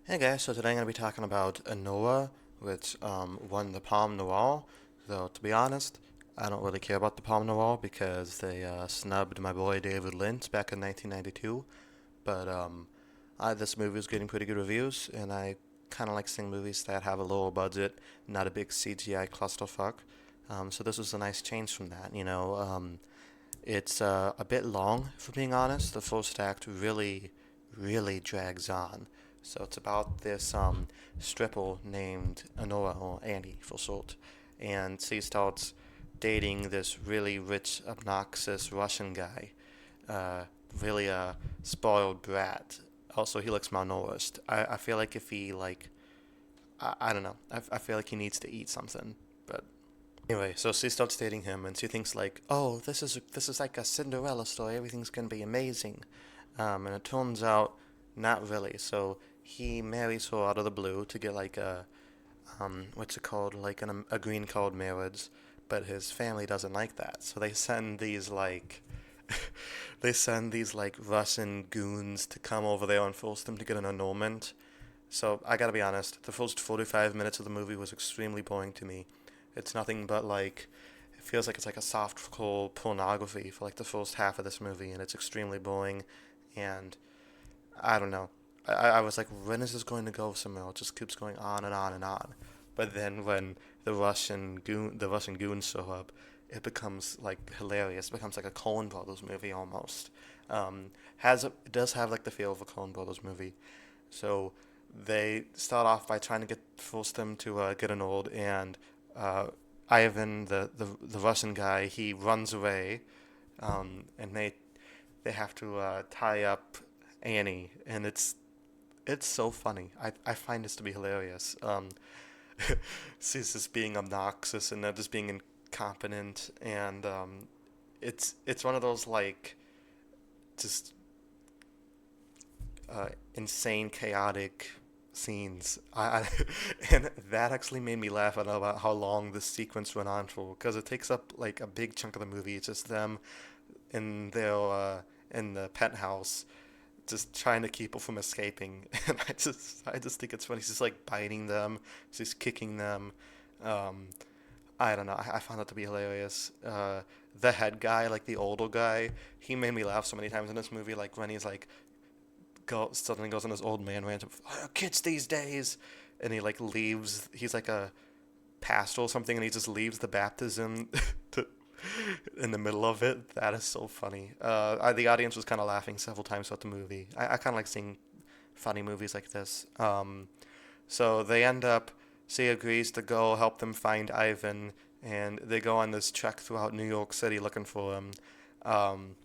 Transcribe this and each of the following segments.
Hey guys, so today I'm going to be talking about Anora, which won the Palme Noir. Though, to be honest, I don't really care about the Palme Noir because they snubbed my boy David Lynch back in 1992. But this movie was getting pretty good reviews, and I kind of like seeing movies that have a lower budget, not a big CGI clusterfuck. So this was a nice change from that. It's a bit long, for being honest. The first act really drags on. So it's about this stripper named Anora, or Annie for short, and she starts dating this really rich, obnoxious Russian guy, uh, really a spoiled brat. Also, he looks malnourished. I feel like if he I don't know. I feel like he needs to eat something. But anyway, so she starts dating him, and she thinks like, oh, this is like a Cinderella story. Everything's gonna be amazing. And it turns out not really. So he marries her out of the blue to get like a what's it called, like a green card marriage, but his family doesn't like that. So they send these like they send these like Russian goons to come over there and force them to get an annulment. So I gotta be honest, the first 45 minutes of the movie was extremely boring to me. It's nothing but like it feels like it's like a softcore pornography for like the first half of this movie, and it's extremely boring. And I don't know. I was like, when is this going to go somewhere? It just keeps going on and on and on. But then when the Russian goons show up, it becomes like hilarious. It becomes like a Coen Brothers movie almost. It does have like the feel of a Coen Brothers movie. So they start off by trying to force them to get annulled, and uh, Ivan, the Russian guy, he runs away, and they have to tie up Annie, and it's so funny. I find this to be hilarious. She's just being obnoxious and they're just being incompetent, and it's one of those like just insane, chaotic scenes. And that actually made me laugh about how long this sequence went on for, because it takes up like a big chunk of the movie. It's just them in their in the penthouse just trying to keep her from escaping. And I just think it's funny. She's like biting them, she's kicking them. Um, I don't know. I found that to be hilarious. The head guy, like the older guy, he made me laugh so many times in this movie. Like when he's like suddenly goes on this old man rant of kids these days, and he like leaves. He's like a pastor or something, and he just leaves the baptism to, in the middle of it. That is so funny. The audience was kind of laughing several times throughout the movie. I kind of like seeing funny movies like this. So they end up, she agrees to go help them find Ivan, and they go on this trek throughout New York City looking for him. Um,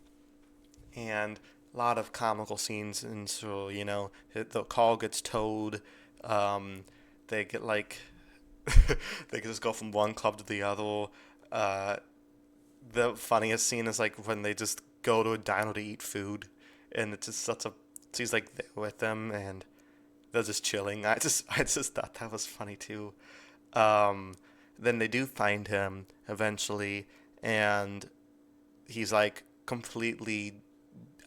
and a lot of comical scenes, and so, the car gets towed. Um, they get like, they can just go from one club to the other. Uh, the funniest scene is like when they just go to a diner to eat food, and it's just such a she's like there with them, and they're just chilling. I just thought that was funny too. Um, then they do find him eventually, and he's like completely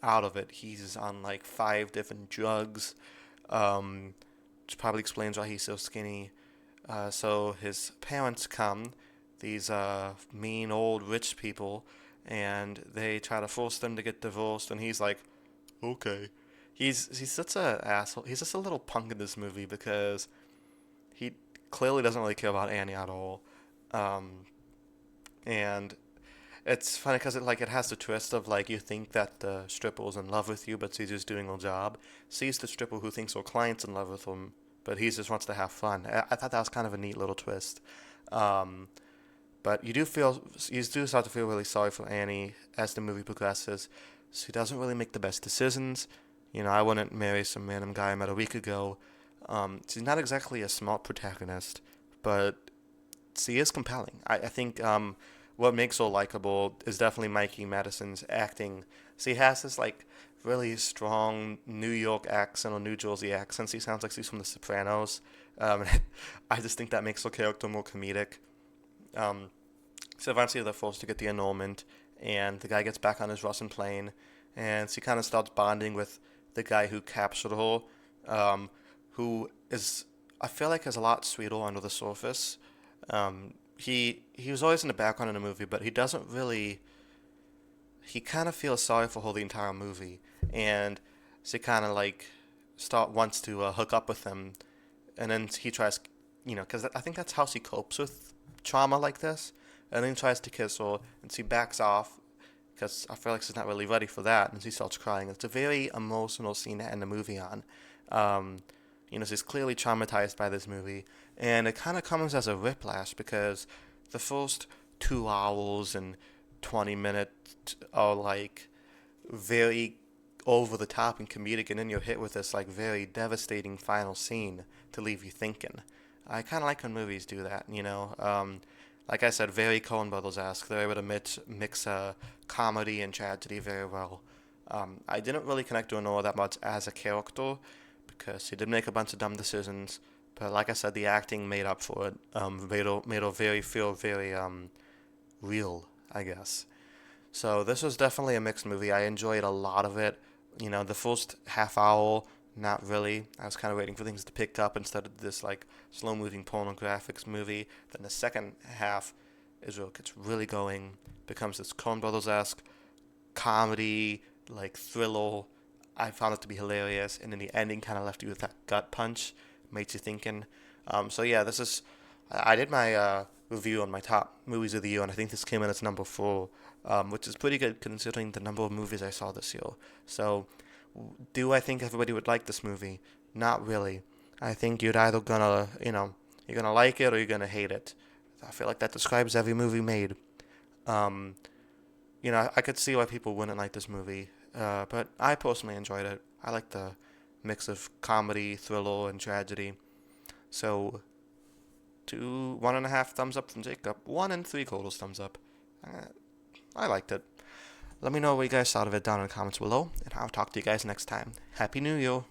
out of it. He's on like five different drugs, um, which probably explains why he's so skinny. So his parents come, these mean old rich people, and they try to force them to get divorced, and he's like, okay. He's such a asshole. He's just a little punk in this movie because he clearly doesn't really care about Annie at all. Um, and it's funny because it has the twist of like you think that the stripper's in love with you, but she's just doing her job. Sees the stripper who thinks her client's in love with him, but he just wants to have fun. I thought that was kind of a neat little twist. Um, but you do start to feel really sorry for Annie as the movie progresses. She doesn't really make the best decisions. I wouldn't marry some random guy I met a week ago. She's not exactly a smart protagonist, but she is compelling. I think what makes her likable is definitely Mikey Madison's acting. She has this like really strong New York accent or New Jersey accent. She sounds like she's from The Sopranos. I just think that makes her character more comedic. Um, so eventually they're forced to get the annulment, and the guy gets back on his Russian plane, and she kind of starts bonding with the guy who captured her, um, who is, I feel like, is a lot sweeter under the surface. He was always in the background in the movie, but he doesn't really. He kind of feels sorry for her the entire movie, and she kind of like start wants to hook up with him, and then he tries, because I think that's how she copes with trauma like this, and then he tries to kiss her, and she backs off because I feel like she's not really ready for that, and she starts crying. It's a very emotional scene to end the movie on. Um, she's clearly traumatized by this movie, and it kind of comes as a whiplash because the first 2 hours and 20 minutes are like very over the top and comedic, and then you're hit with this like very devastating final scene to leave you thinking. I kind of like when movies do that. Like I said, very Coen Brothers-esque. They're able to mix comedy and tragedy very well. I didn't really connect to Anora that much as a character because he did make a bunch of dumb decisions. But like I said, the acting made up for it. Made her very feel very real, I guess. So this was definitely a mixed movie. I enjoyed a lot of it. The first half hour, not really. I was kind of waiting for things to pick up instead of this like slow moving pornographics movie. Then the second half is where it gets really going. Becomes this Coen Brothers esque comedy, like thriller. I found it to be hilarious, and then the ending kind of left you with that gut punch, made you thinking. So yeah, this is. I did my review on my top movies of the year, and I think this came in as number 4, which is pretty good considering the number of movies I saw this year. So, do I think everybody would like this movie? Not really. I think you'd either you're gonna like it or you're gonna hate it. I feel like that describes every movie made. Um, I could see why people wouldn't like this movie, but I personally enjoyed it. I like the mix of comedy, thriller, and tragedy. So, 1.5 thumbs up from Jacob, 1 3/4 thumbs up. Uh, I liked it. Let me know what you guys thought of it down in the comments below, and I'll talk to you guys next time. Happy New Year!